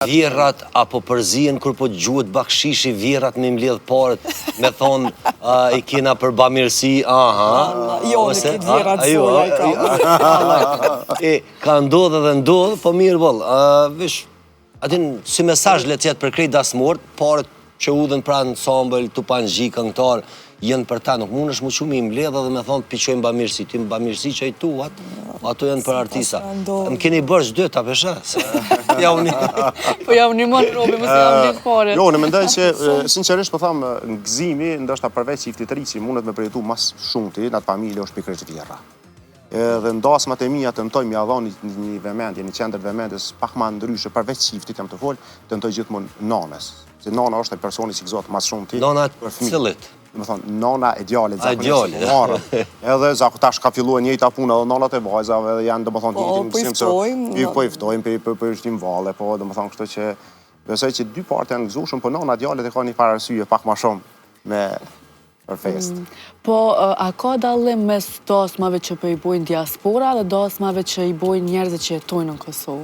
Vjerrat apo përzien kur po gjuhet bakshishi vjerrat me mbledh parët, me thonë i kena për bamirësi, aha. Jo, në këtë vjerrat soja i kam. Ka ndodh edhe ndodh, po mirë boll. Vish, atin si mesazh le të jetë për krejt dasmort, parët që udhen pra ansambël, tupanxhi, këngëtar, jenë për ta, nuk mund është mu qumë i mbledh edhe me thonë piqojnë bamirësi, ti më bamirësi që i tuat, ato janë për artisa. Më keni bërë që dyta, pesha? Ja unë. Po ja unë më në robi, mësë ja unë një fare. Jo, në mendoj që, sinqerisht po thamë, në gëzimi, ndoshta përveç çiftit të ri që mundet me përjetu mas shumëti, në atë familje është pikërisht vjerra. Dhe ndasmat e mia tentoj mi adhon një vëmendje, një qendër vëmendjes pak më ndryshe përveç çiftit jam të fol, tentoj gjithmonë nanës. Se nana është ai personi që gëzohet më shumë ti. Nana cilët? Do të thonë nana e djalit zakonisht. Edhe tash ka filluar njëjta puna edhe nanat e vajzave dhe janë domethënë po i ftojmë për shtim valle, po domethënë kështu që besoj që dy partë janë gëzueshëm, po nana e djalit e ka një farë arsye pak më shumë me për fest. Po, a ka dallim mes dasmave që po i bojnë diaspora dhe dasmave që i bojnë njerëzit që jetojnë në Kosovë?